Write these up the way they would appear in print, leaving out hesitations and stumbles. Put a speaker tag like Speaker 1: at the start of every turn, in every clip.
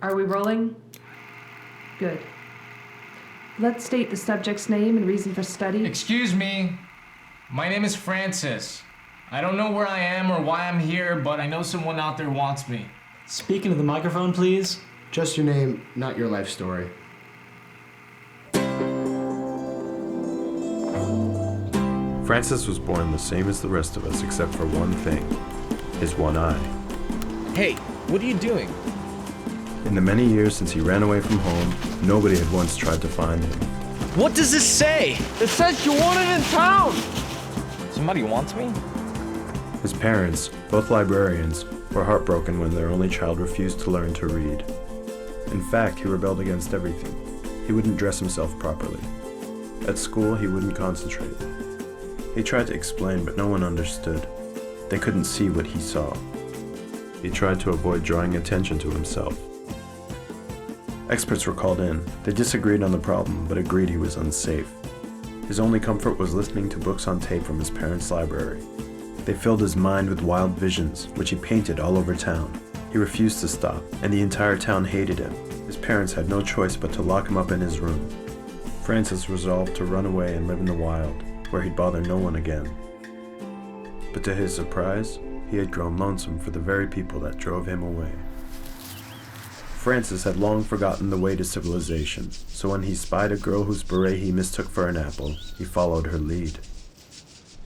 Speaker 1: Are we rolling? Good. Let's state the subject's name and reason for study.
Speaker 2: Excuse me. My name is Francis. I don't know where I am or why I'm here, but I know someone out there wants me.
Speaker 3: Speak into the microphone, please.
Speaker 4: Just your name, not your life story.
Speaker 5: Francis was born the same as the rest of us except for one thing, his one eye.
Speaker 2: Hey, what are you doing?
Speaker 5: In the many years since he ran away from home, nobody had once tried to find him.
Speaker 2: What does this say?
Speaker 6: It says you wanted in town!
Speaker 2: Somebody wants me?
Speaker 5: His parents, both librarians, were heartbroken when their only child refused to learn to read. In fact, he rebelled against everything. He wouldn't dress himself properly. At school, he wouldn't concentrate. He tried to explain, but no one understood. They couldn't see what he saw. He tried to avoid drawing attention to himself. Experts were called in. They disagreed on the problem, but agreed he was unsafe. His only comfort was listening to books on tape from his parents' library. They filled his mind with wild visions, which he painted all over town. He refused to stop, and the entire town hated him. His parents had no choice but to lock him up in his room. Francis resolved to run away and live in the wild, where he'd bother no one again. But to his surprise, he had grown lonesome for the very people that drove him away. Francis had long forgotten the way to civilization, so when he spied a girl whose beret he mistook for an apple, he followed her lead.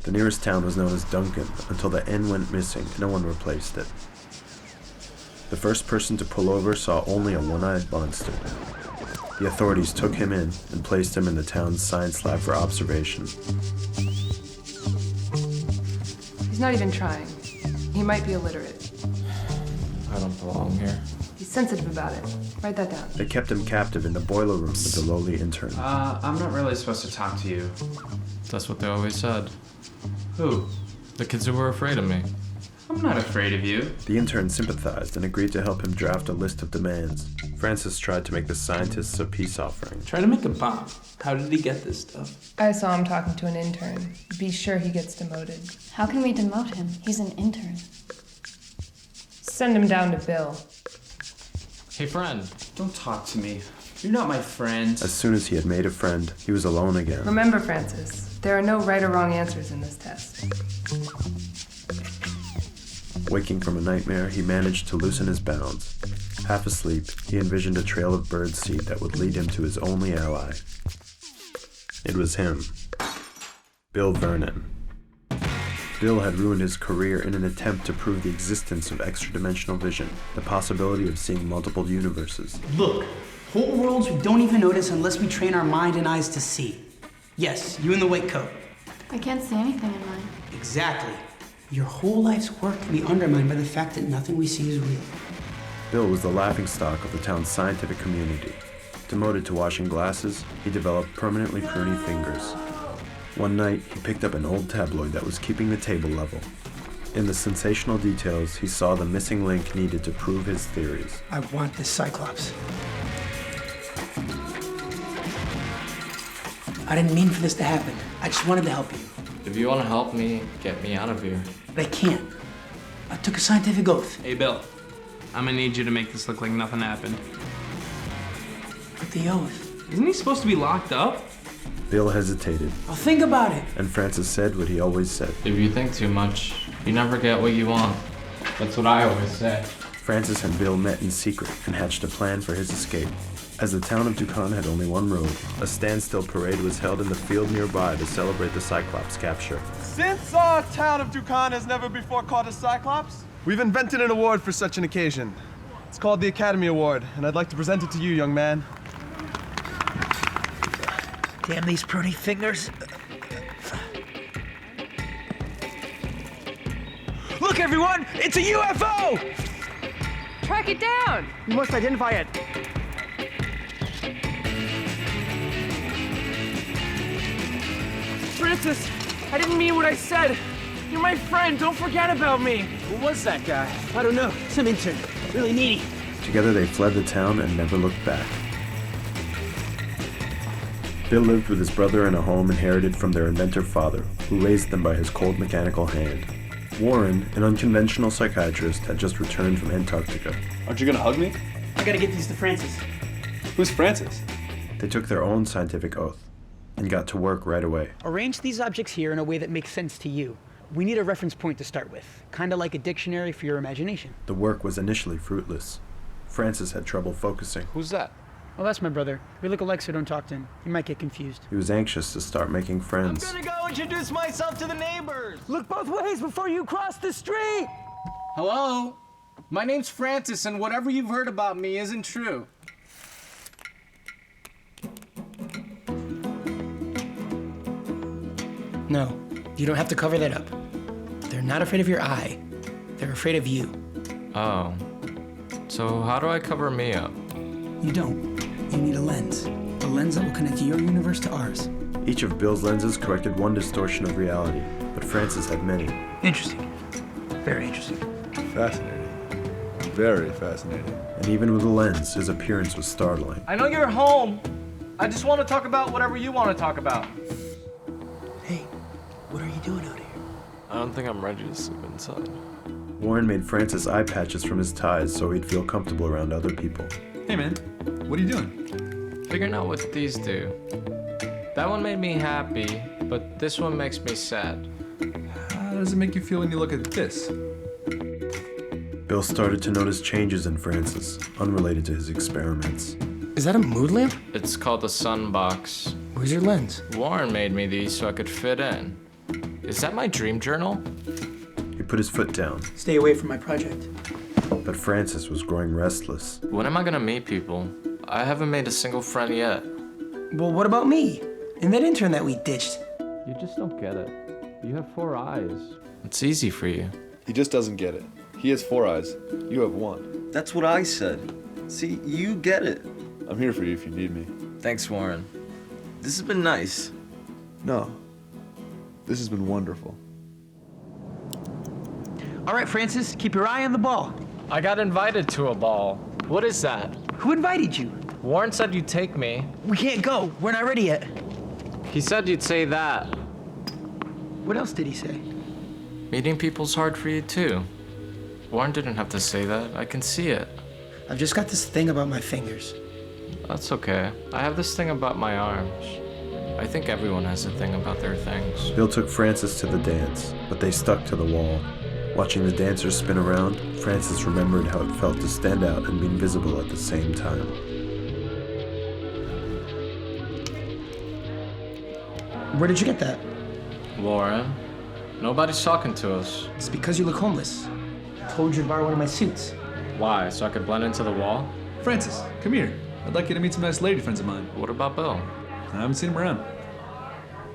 Speaker 5: The nearest town was known as Duncan until the N went missing and no one replaced it. The first person to pull over saw only a one-eyed monster. The authorities took him in and placed him in the town's science lab for observation.
Speaker 1: He's not even trying. He might be illiterate.
Speaker 2: I don't belong here.
Speaker 1: He's sensitive about it. Write that down.
Speaker 5: They kept him captive in the boiler room with the lowly intern.
Speaker 7: I'm not really supposed to talk to you.
Speaker 2: That's what they always said.
Speaker 7: Who?
Speaker 2: The kids who were afraid of me.
Speaker 7: I'm not afraid of you.
Speaker 5: The intern sympathized and agreed to help him draft a list of demands. Francis tried to make the scientists a peace offering.
Speaker 3: Try to make a bomb. How did he get this stuff?
Speaker 1: I saw him talking to an intern. Be sure he gets demoted.
Speaker 8: How can we demote him? He's an intern.
Speaker 1: Send him down to Bill.
Speaker 2: Hey, friend.
Speaker 7: Don't talk to me. You're not my friend.
Speaker 5: As soon as he had made a friend, he was alone again.
Speaker 1: Remember, Francis, there are no right or wrong answers in this test.
Speaker 5: Waking from a nightmare, he managed to loosen his bounds. Half asleep, he envisioned a trail of birdseed that would lead him to his only ally. It was him, Bill Vernon. Bill had ruined his career in an attempt to prove the existence of extra-dimensional vision, the possibility of seeing multiple universes.
Speaker 9: Look, whole worlds we don't even notice unless we train our mind and eyes to see. Yes, you in the white coat.
Speaker 8: I can't see anything in mine.
Speaker 9: Exactly. Your whole life's work can be undermined by the fact that nothing we see is real.
Speaker 5: Bill was the laughingstock of the town's scientific community. Demoted to washing glasses, he developed permanently pruny fingers. One night, he picked up an old tabloid that was keeping the table level. In the sensational details, he saw the missing link needed to prove his theories.
Speaker 9: I want this Cyclops. I didn't mean for this to happen. I just wanted to help you.
Speaker 2: If you want to help me, get me out of here.
Speaker 9: But I can't. I took a scientific oath.
Speaker 6: Hey, Bill. I'm gonna need you to make this look like nothing happened.
Speaker 9: But the oath.
Speaker 6: Isn't he supposed to be locked up?
Speaker 5: Bill hesitated,
Speaker 9: I'll think about it.
Speaker 5: and Francis said what he always said.
Speaker 2: If you think too much, you never get what you want. That's what I always say.
Speaker 5: Francis and Bill met in secret and hatched a plan for his escape. As the town of Dukan had only one road, a standstill parade was held in the field nearby to celebrate the Cyclops' capture.
Speaker 10: Since our town of Dukan has never before caught a Cyclops, we've invented an award for such an occasion. It's called the Academy Award, and I'd like to present it to you, young man.
Speaker 9: Damn these pruny fingers.
Speaker 6: Look, everyone! It's a UFO!
Speaker 1: Track it down!
Speaker 9: We must identify it.
Speaker 6: Francis, I didn't mean what I said. You're my friend. Don't forget about me.
Speaker 9: Who was that guy? I don't know. Some intern. Really needy.
Speaker 5: Together they fled the town and never looked back. Bill lived with his brother in a home inherited from their inventor father, who raised them by his cold mechanical hand. Warren, an unconventional psychiatrist, had just returned from Antarctica.
Speaker 10: Aren't you gonna hug me?
Speaker 9: I gotta get these to Francis.
Speaker 10: Who's Francis?
Speaker 5: They took their own scientific oath and got to work right away.
Speaker 9: Arrange these objects here in a way that makes sense to you. We need a reference point to start with, kind of like a dictionary for your imagination.
Speaker 5: The work was initially fruitless. Francis had trouble focusing.
Speaker 2: Who's that?
Speaker 9: Well, that's my brother. We look alike, so don't talk to him. You might get confused.
Speaker 5: He was anxious to start making friends.
Speaker 6: go introduce myself to the neighbors.
Speaker 9: Look both ways before you cross the street!
Speaker 2: Hello? My name's Francis, and whatever you've heard about me isn't true.
Speaker 9: No, you don't have to cover that up. They're not afraid of your eye. They're afraid of you.
Speaker 2: Oh. So how do I cover me up?
Speaker 9: You don't. You need a lens. A lens that will connect your universe to ours.
Speaker 5: Each of Bill's lenses corrected one distortion of reality, but Francis had many.
Speaker 9: Interesting. Very interesting.
Speaker 10: Fascinating. Very fascinating.
Speaker 5: And even with a lens, his appearance was startling.
Speaker 2: I know you're home. I just want to talk about whatever you want to talk about.
Speaker 9: Hey, what are you doing out here?
Speaker 11: I don't think I'm ready to sleep inside.
Speaker 5: Warren made Francis eye patches from his ties so he'd feel comfortable around other people.
Speaker 3: Hey man, what are you doing?
Speaker 11: Figuring out what these do. That one made me happy, but this one makes me sad.
Speaker 3: How does it make you feel when you look at this?
Speaker 5: Bill started to notice changes in Francis, unrelated to his experiments.
Speaker 9: Is that a mood lamp?
Speaker 11: It's called the Sun Box.
Speaker 9: Where's your lens?
Speaker 11: Warren made me these so I could fit in. Is that my dream journal?
Speaker 5: He put his foot down,
Speaker 9: Stay away from my project.
Speaker 5: but Francis was growing restless.
Speaker 11: When am I gonna meet people? I haven't made a single friend yet.
Speaker 9: Well, what about me? And that intern that we ditched?
Speaker 11: You just don't get it. You have 4 eyes. It's easy for you.
Speaker 10: He just doesn't get it. He has 4 eyes. You have 1.
Speaker 12: That's what I said. See, you get it.
Speaker 10: I'm here for you if you need me.
Speaker 12: Thanks, Warren. This has been nice.
Speaker 10: No. This has been wonderful.
Speaker 9: All right, Francis, keep your eye on the ball.
Speaker 11: I got invited to a ball. What is that?
Speaker 9: Who invited you?
Speaker 11: Warren said you'd take me.
Speaker 9: We can't go. We're not ready yet.
Speaker 11: He said you'd say that.
Speaker 9: What else did he say?
Speaker 11: Meeting people's hard for you too. Warren didn't have to say that. I can see it.
Speaker 9: I've just got this thing about my fingers.
Speaker 11: That's okay. I have this thing about my arms. I think everyone has a thing about their things.
Speaker 5: Bill took Francis to the dance, but they stuck to the wall. Watching the dancers spin around, Francis remembered how it felt to stand out and be invisible at the same time.
Speaker 9: Where did you get that?
Speaker 11: Warren, nobody's talking to us.
Speaker 9: It's because you look homeless. I told you to borrow one of my suits.
Speaker 11: Why? So I could blend into the wall?
Speaker 3: Francis, come here. I'd like you to meet some nice lady friends of mine.
Speaker 11: What about Bill?
Speaker 3: I haven't seen him around.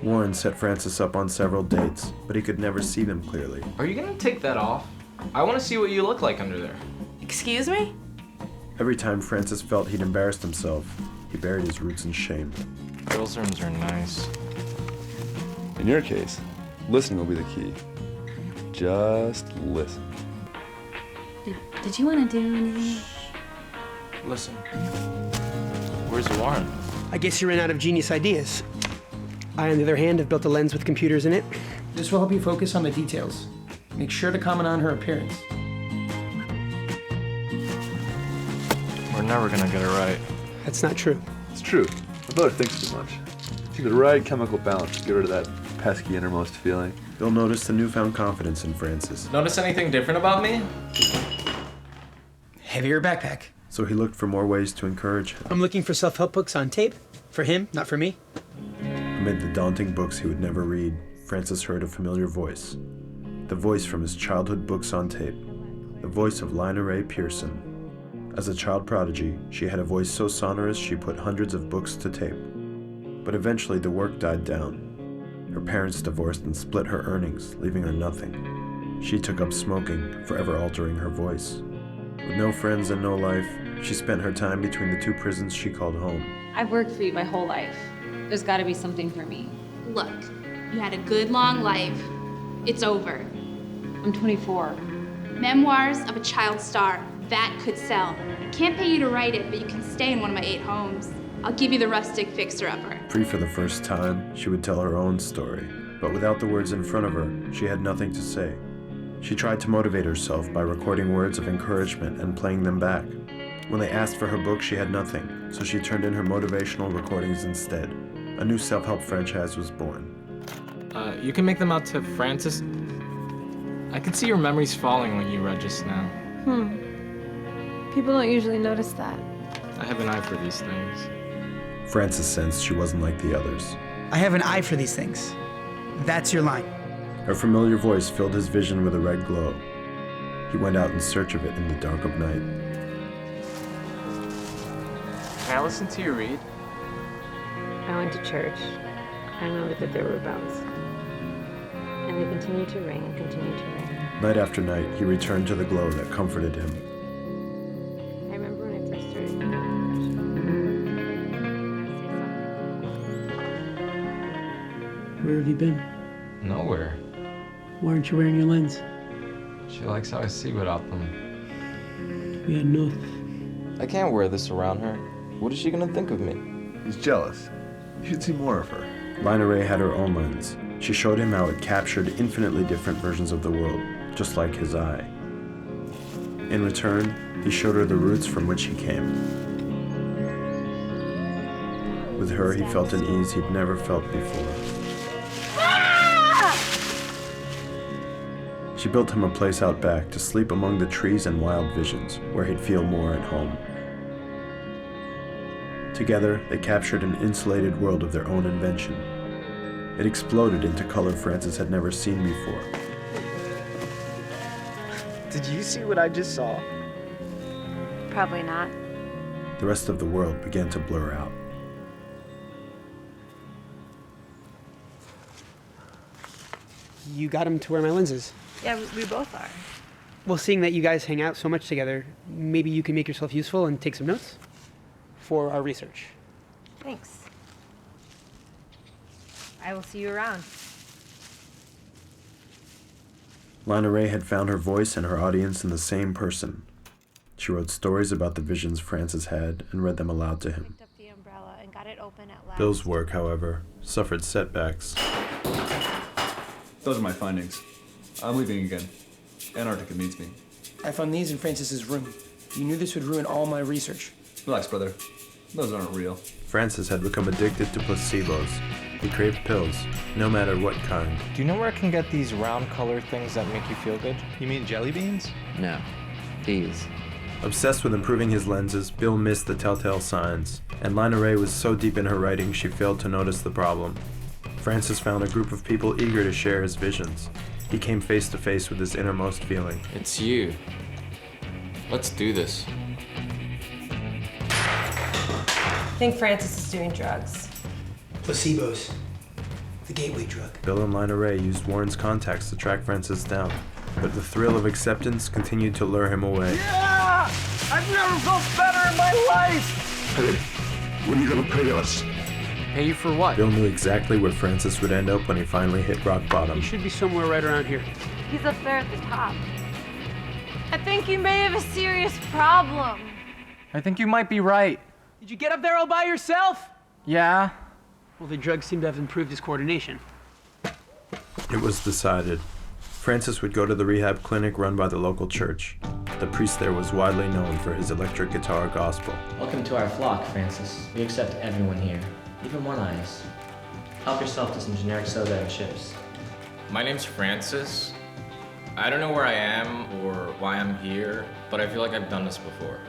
Speaker 5: Warren set Francis up on several dates, but he could never see them clearly.
Speaker 11: Are you gonna take that off? I want to see what you look like under there.
Speaker 8: Excuse me?
Speaker 5: Every time Francis felt he'd embarrassed himself, he buried his roots in shame.
Speaker 11: Girls' rooms are nice.
Speaker 10: In your case, listening will be the key. Just listen.
Speaker 8: Did you want to do anything?
Speaker 11: Listen. Where's Warren?
Speaker 9: I guess you ran out of genius ideas. I, on the other hand, have built a lens with computers in it. This will help you focus on the details. Make sure to comment on her appearance.
Speaker 11: We're never gonna get it right.
Speaker 9: That's not true.
Speaker 10: It's true. My brother thinks too much. See the right chemical balance to get rid of that pesky innermost feeling.
Speaker 5: Bill noticed a newfound confidence in Francis,
Speaker 11: Notice anything different about me?
Speaker 9: Heavier backpack.
Speaker 5: so he looked for more ways to encourage him.
Speaker 9: I'm looking for self-help books on tape. For him, not for me.
Speaker 5: Amid the daunting books he would never read, Francis heard a familiar voice. The voice from his childhood books on tape. The voice of Lina Ray Pearson. As a child prodigy, she had a voice so sonorous she put hundreds of books to tape. But eventually the work died down. Her parents divorced and split her earnings, leaving her nothing. She took up smoking, forever altering her voice. With no friends and no life, she spent her time between the 2 prisons she called home.
Speaker 13: I've worked for you my whole life. There's gotta be something for me.
Speaker 14: Look, you had a good long life. It's over.
Speaker 13: I'm 24.
Speaker 14: Memoirs of a child star. That could sell. Can't pay you to write it, but you can stay in one of my 8 homes. I'll give you the rustic fixer-upper.
Speaker 5: Free for the first time, she would tell her own story. But without the words in front of her, she had nothing to say. She tried to motivate herself by recording words of encouragement and playing them back. When they asked for her book, she had nothing, so she turned in her motivational recordings instead. A new self-help franchise was born.
Speaker 11: You can make them out to Francis. I can see your memories falling when you read just now.
Speaker 15: People don't usually notice that.
Speaker 11: I have an eye for these things.
Speaker 5: Francis sensed she wasn't like the others.
Speaker 9: I have an eye for these things. That's your line.
Speaker 5: Her familiar voice filled his vision with a red glow. He went out in search of it in the dark of night.
Speaker 11: Can I listen to you read?
Speaker 15: I went to church. I remember that there were bells. And they continued to ring and continued to ring.
Speaker 5: Night after night, he returned to the glow that comforted him.
Speaker 15: I remember when I first started
Speaker 9: Where have you been?
Speaker 11: Nowhere.
Speaker 9: Why aren't you wearing your lens?
Speaker 11: She likes how I see without them.
Speaker 9: We had enough.
Speaker 11: I can't wear this around her. What is she gonna think of me?
Speaker 3: He's jealous. You should see more of her.
Speaker 5: Lina Ray had her own lens. She showed him how it captured infinitely different versions of the world, just like his eye. In return, he showed her the roots from which he came. With her, he felt an ease he'd never felt before. She built him a place out back to sleep among the trees and wild visions, where he'd feel more at home. Together, they captured an insulated world of their own invention. It exploded into color Francis had never seen before.
Speaker 9: Did you see what I just saw?
Speaker 15: Probably not.
Speaker 5: The rest of the world began to blur out.
Speaker 9: You got him to wear my lenses.
Speaker 15: Yeah, we both are.
Speaker 9: Well, seeing that you guys hang out so much together, maybe you can make yourself useful and take some notes for our research.
Speaker 15: Thanks. I will see you around.
Speaker 5: Lina Ray had found her voice and her audience in the same person. She wrote stories about the visions Francis had and read them aloud to him.
Speaker 15: Picked up the umbrella and got it open at last.
Speaker 5: Bill's work, however, suffered setbacks.
Speaker 3: Those are my findings. I'm leaving again. Antarctica needs me.
Speaker 9: I found these in Francis's room. You knew this would ruin all my research.
Speaker 3: Relax, brother. Those aren't real.
Speaker 5: Francis had become addicted to placebos. He craved pills, no matter what kind.
Speaker 11: Do you know where I can get these round color things that make you feel good?
Speaker 3: You mean jelly beans?
Speaker 11: No. These.
Speaker 5: Obsessed with improving his lenses, Bill missed the telltale signs, and Lina Ray was so deep in her writing she failed to notice the problem. Francis found a group of people eager to share his visions. He came face to face with his innermost feeling.
Speaker 11: It's you. Let's do this.
Speaker 15: I think Francis is doing drugs.
Speaker 9: Placebos. The gateway drug.
Speaker 5: Bill and Lina Ray used Warren's contacts to track Francis down, but the thrill of acceptance continued to lure him away.
Speaker 6: Yeah! I've never felt better in my life!
Speaker 16: Hey, when are you gonna pay us?
Speaker 11: Pay you for what?
Speaker 5: Bill knew exactly where Francis would end up when he finally hit rock bottom.
Speaker 9: He should be somewhere right around here.
Speaker 15: He's up there at the top. I think you may have a serious problem.
Speaker 6: I think you might be right.
Speaker 9: Did you get up there all by yourself?
Speaker 6: Yeah.
Speaker 9: Well, the drugs seem to have improved his coordination.
Speaker 5: It was decided. Francis would go to the rehab clinic run by the local church. The priest there was widely known for his electric guitar gospel.
Speaker 17: Welcome to our flock, Francis. We accept everyone here, even one-eyes. Help yourself to some generic soda and chips.
Speaker 11: My name's Francis. I don't know where I am or why I'm here, but I feel like I've done this before.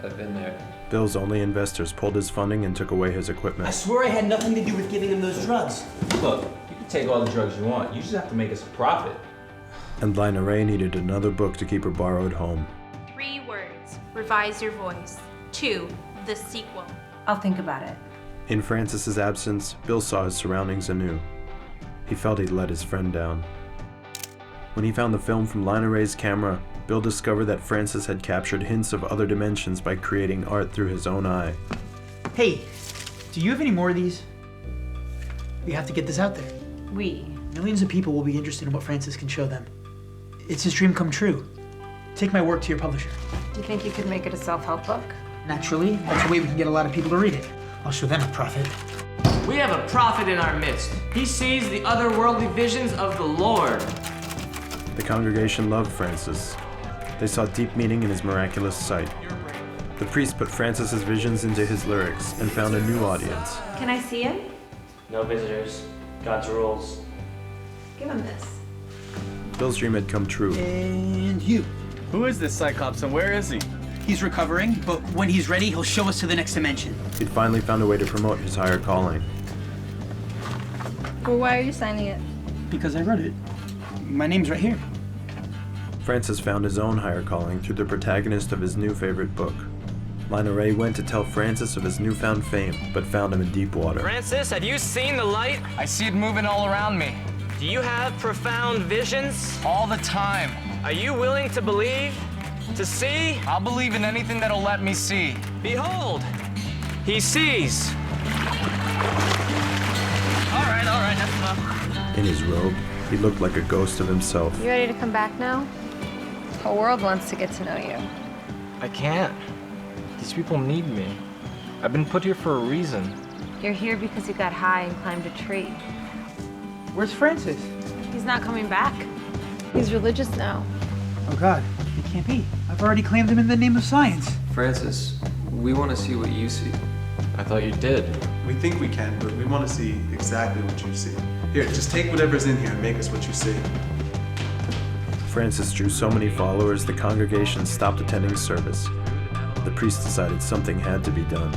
Speaker 11: I've been there.
Speaker 5: Bill's only investors pulled his funding and took away his equipment.
Speaker 9: I swear I had nothing to do with giving him those drugs.
Speaker 18: Look, you can take all the drugs you want. You just have to make us a profit.
Speaker 5: And Lina Ray needed another book to keep her borrowed home.
Speaker 14: 3 words. Revise your voice. 2. The sequel.
Speaker 15: I'll think about it.
Speaker 5: In Francis's absence, Bill saw his surroundings anew. He felt he'd let his friend down. When he found the film from Lina Ray's camera, Bill discovered that Francis had captured hints of other dimensions by creating art through his own eye.
Speaker 9: Hey, do you have any more of these? We have to get this out there. Millions of people will be interested in what Francis can show them. It's his dream come true. Take my work to your publisher.
Speaker 15: Do you think you could make it a self-help book?
Speaker 9: Naturally, that's the way we can get a lot of people to read it. I'll show them a profit.
Speaker 6: We have a prophet in our midst. He sees the otherworldly visions of the Lord.
Speaker 5: The congregation loved Francis. They saw deep meaning in his miraculous sight. The priest put Francis's visions into his lyrics and found a new audience.
Speaker 15: Can I see him?
Speaker 17: No visitors. God's rules.
Speaker 15: Give him this.
Speaker 5: Bill's dream had come true.
Speaker 9: And you.
Speaker 10: Who is this Cyclops and where is he?
Speaker 9: He's recovering, but when he's ready, he'll show us to the next dimension.
Speaker 5: He'd finally found a way to promote his higher calling.
Speaker 15: Well, why are you signing it?
Speaker 9: Because I wrote it. My name's right here.
Speaker 5: Francis found his own higher calling through the protagonist of his new favorite book. Lina Ray went to tell Francis of his newfound fame, but found him in deep water.
Speaker 6: Francis, have you seen the light?
Speaker 2: I see it moving all around me.
Speaker 6: Do you have profound visions?
Speaker 2: All the time.
Speaker 6: Are you willing to believe? To see?
Speaker 2: I'll believe in anything that'll let me see.
Speaker 6: Behold, he sees. All right, that's enough.
Speaker 5: In his robe, he looked like a ghost of himself.
Speaker 15: You ready to come back now? The whole world wants to get to know you.
Speaker 2: I can't. These people need me. I've been put here for a reason.
Speaker 15: You're here because you got high and climbed a tree.
Speaker 9: Where's Francis?
Speaker 15: He's not coming back. He's religious now.
Speaker 9: Oh God, it can't be. I've already claimed him in the name of science.
Speaker 11: Francis, we want to see what you see.
Speaker 2: I thought you did.
Speaker 10: We think we can, but we want to see exactly what you see. Here, just take whatever's in here and make us what you see.
Speaker 5: Francis drew so many followers, the congregation stopped attending service. The priest decided something had to be done.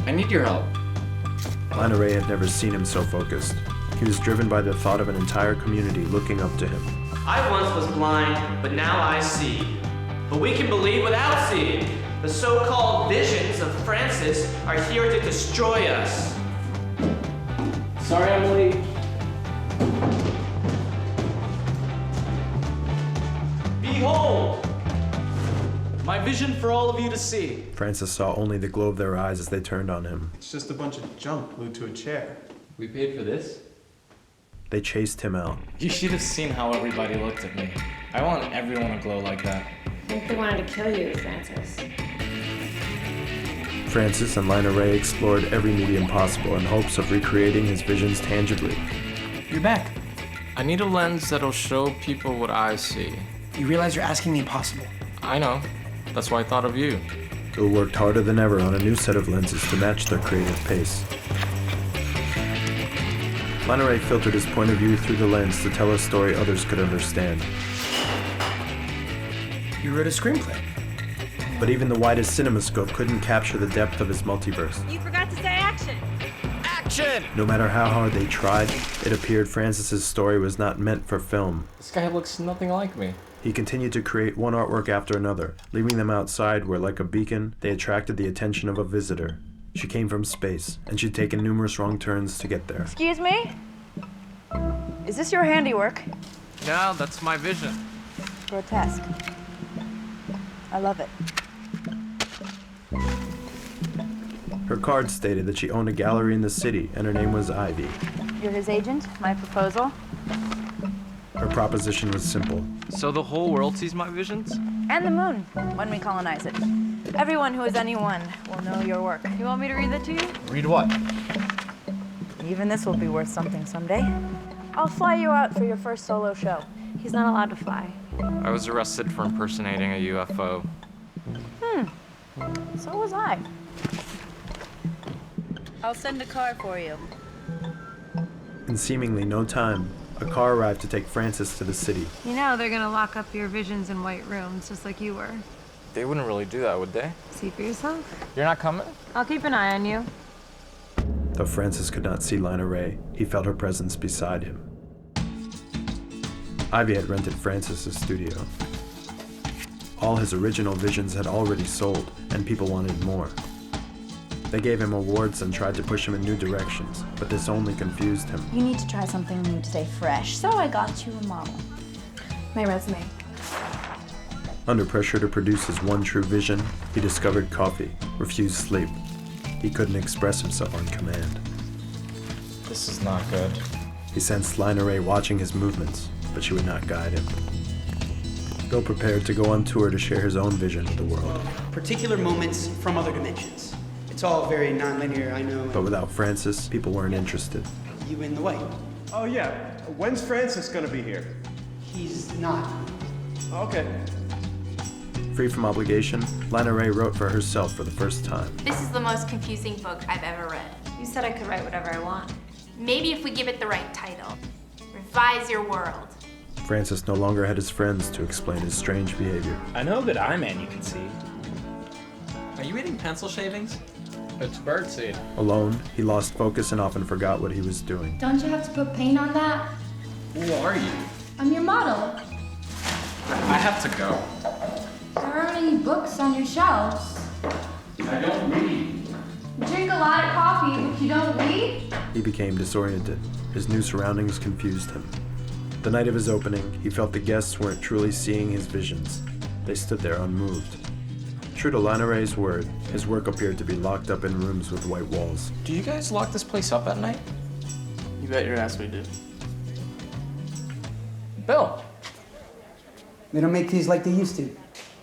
Speaker 11: I need your help.
Speaker 5: Lina Ray had never seen him so focused. He was driven by the thought of an entire community looking up to him.
Speaker 6: I once was blind, but now I see. But we can believe without seeing. The so-called visions of Francis are here to destroy us. Sorry I'm late. Behold! My vision for all of you to see.
Speaker 5: Francis saw only the glow of their eyes as they turned on him.
Speaker 10: It's just a bunch of junk glued to a chair.
Speaker 11: We paid for this?
Speaker 5: They chased him out.
Speaker 2: You should have seen how everybody looked at me. I want everyone to glow like that.
Speaker 15: I think they wanted to kill you, Francis.
Speaker 5: Francis and Lina Ray explored every medium possible in hopes of recreating his visions tangibly.
Speaker 9: You're back.
Speaker 2: I need a lens that'll show people what I see.
Speaker 9: You realize you're asking the impossible.
Speaker 2: I know. That's why I thought of you.
Speaker 5: Bill worked harder than ever on a new set of lenses to match their creative pace. Lina Ray filtered his point of view through the lens to tell a story others could understand.
Speaker 9: You wrote a screenplay.
Speaker 5: But even the widest cinemascope couldn't capture the depth of his multiverse.
Speaker 15: You forgot to say action.
Speaker 6: Action!
Speaker 5: No matter how hard they tried, it appeared Francis's story was not meant for film.
Speaker 2: This guy looks nothing like me.
Speaker 5: He continued to create one artwork after another, leaving them outside where, like a beacon, they attracted the attention of a visitor. She came from space, and she'd taken numerous wrong turns to get there.
Speaker 19: Excuse me? Is this your handiwork?
Speaker 2: Yeah, that's my vision.
Speaker 19: Grotesque. I love it.
Speaker 5: Her card stated that she owned a gallery in the city, and her name was Ivy.
Speaker 19: You're his agent? My proposal?
Speaker 5: Her proposition was simple.
Speaker 2: So the whole world sees my visions?
Speaker 19: And the moon, when we colonize it. Everyone who is anyone will know your work. You want me to read that to you?
Speaker 2: Read what?
Speaker 19: Even this will be worth something someday. I'll fly you out for your first solo show.
Speaker 15: He's not allowed to fly.
Speaker 2: I was arrested for impersonating a UFO.
Speaker 19: So was I. I'll send a car for you.
Speaker 5: In seemingly no time, a car arrived to take Francis to the city.
Speaker 15: You know they're gonna lock up your visions in white rooms, just like you were.
Speaker 2: They wouldn't really do that, would they?
Speaker 15: See for yourself?
Speaker 2: You're not coming?
Speaker 15: I'll keep an eye on you.
Speaker 5: Though Francis could not see Lina Ray, he felt her presence beside him. Ivy had rented Francis's studio. All his original visions had already sold, and people wanted more. They gave him awards and tried to push him in new directions, but this only confused him.
Speaker 19: You need to try something new to stay fresh, so I got you a model. My resume.
Speaker 5: Under pressure to produce his one true vision, he discovered coffee, refused sleep. He couldn't express himself on command.
Speaker 2: This is not good.
Speaker 5: He sensed Lina Ray watching his movements, but she would not guide him. Bill prepared to go on tour to share his own vision of the world.
Speaker 9: Particular moments from other dimensions. It's all very non-linear, I know.
Speaker 5: But without Francis, people weren't interested.
Speaker 9: You in the way.
Speaker 10: Oh yeah, when's Francis gonna be here?
Speaker 9: He's not.
Speaker 10: Okay.
Speaker 5: Free from obligation, Lana Ray wrote for herself for the first time.
Speaker 14: This is the most confusing book I've ever read.
Speaker 15: You said I could write whatever I want.
Speaker 14: Maybe if we give it the right title. Revise Your World.
Speaker 5: Francis no longer had his friends to explain his strange behavior.
Speaker 20: I know a good eye man you can see.
Speaker 18: Are you eating pencil shavings?
Speaker 11: It's birdseed.
Speaker 5: Alone, he lost focus and often forgot what he was doing.
Speaker 21: Don't you have to put paint on that?
Speaker 18: Who are you?
Speaker 21: I'm your model.
Speaker 11: I have to go.
Speaker 21: There aren't any books on your shelves.
Speaker 11: I don't read.
Speaker 21: You drink a lot of coffee, but you don't read?
Speaker 5: He became disoriented. His new surroundings confused him. The night of his opening, he felt the guests weren't truly seeing his visions. They stood there unmoved. True to Lana Ray's word, his work appeared to be locked up in rooms with white walls.
Speaker 11: Do you guys lock this place up at night?
Speaker 6: You bet your ass we do.
Speaker 11: Bill,
Speaker 9: They don't make these like they used to.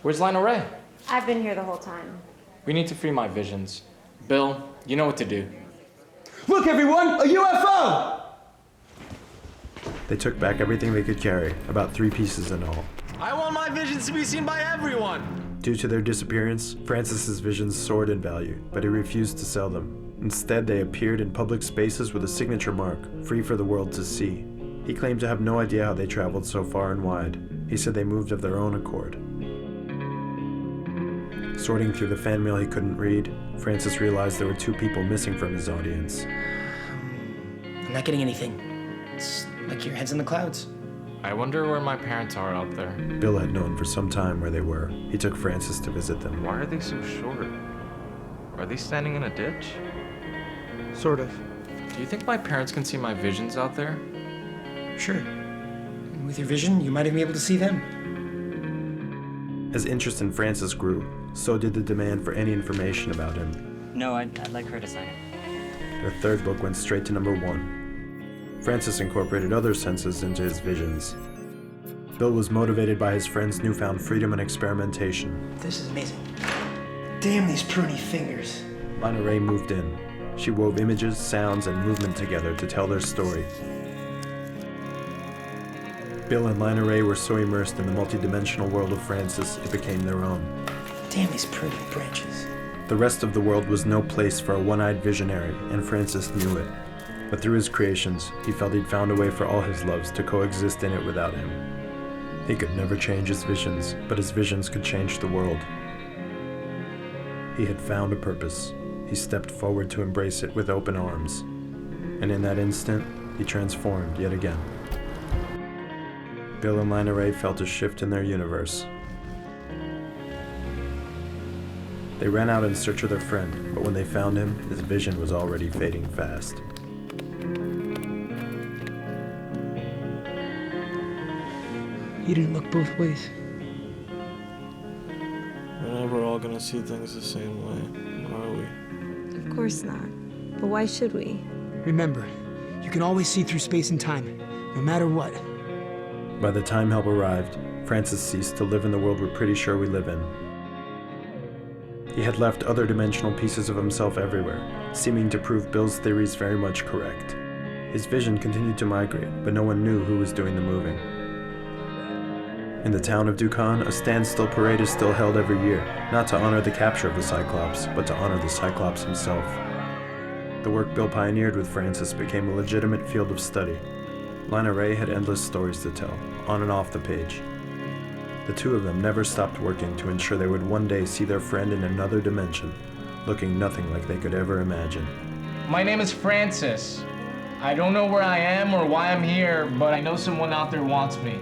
Speaker 11: where's Lana Ray?
Speaker 15: I've been here the whole time.
Speaker 11: We need to free my visions. Bill, you know what to do.
Speaker 9: Look, everyone, a UFO!
Speaker 5: They took back everything they could carry, about 3 pieces in all.
Speaker 6: I want my visions to be seen by everyone.
Speaker 5: Due to their disappearance, Francis's visions soared in value, but he refused to sell them. Instead, they appeared in public spaces with a signature mark, free for the world to see. He claimed to have no idea how they traveled so far and wide. He said they moved of their own accord. Sorting through the fan mail he couldn't read, Francis realized there were 2 people missing from his audience.
Speaker 9: I'm not getting anything. It's like your head's in the clouds.
Speaker 11: I wonder where my parents are out there.
Speaker 5: Bill had known for some time where they were. He took Francis to visit them.
Speaker 11: Why are they so short? Are they standing in a ditch?
Speaker 9: Sort of.
Speaker 11: Do you think my parents can see my visions out there?
Speaker 9: Sure. With your vision, you might even be able to see them.
Speaker 5: As interest in Francis grew, so did the demand for any information about him.
Speaker 17: No, I'd like her to sign it.
Speaker 5: Their 3rd book went straight to number 1. Francis incorporated other senses into his visions. Bill was motivated by his friend's newfound freedom and experimentation.
Speaker 9: This is amazing. Damn these pruny fingers.
Speaker 5: Lana Ray moved in. She wove images, sounds, and movement together to tell their story. Bill and Lana Ray were so immersed in the multidimensional world of Francis, it became their own.
Speaker 9: Damn these pruny branches.
Speaker 5: The rest of the world was no place for a one-eyed visionary, and Francis knew it. But through his creations, he felt he'd found a way for all his loves to coexist in it without him. He could never change his visions, but his visions could change the world. He had found a purpose. He stepped forward to embrace it with open arms. And in that instant, he transformed yet again. Bill and Lana Ray felt a shift in their universe. They ran out in search of their friend, but when they found him, his vision was already fading fast.
Speaker 9: You didn't look both ways.
Speaker 22: We're never all gonna see things the same way, are we?
Speaker 15: Of course not. But why should we?
Speaker 9: Remember, you can always see through space and time, no matter what.
Speaker 5: By the time help arrived, Francis ceased to live in the world we're pretty sure we live in. He had left other dimensional pieces of himself everywhere, seeming to prove Bill's theories very much correct. His vision continued to migrate, but no one knew who was doing the moving. In the town of Dukan, a standstill parade is still held every year, not to honor the capture of the Cyclops, but to honor the Cyclops himself. The work Bill pioneered with Francis became a legitimate field of study. Lana Ray had endless stories to tell, on and off the page. The 2 of them never stopped working to ensure they would one day see their friend in another dimension, looking nothing like they could ever imagine.
Speaker 2: My name is Francis. I don't know where I am or why I'm here, but I know someone out there wants me.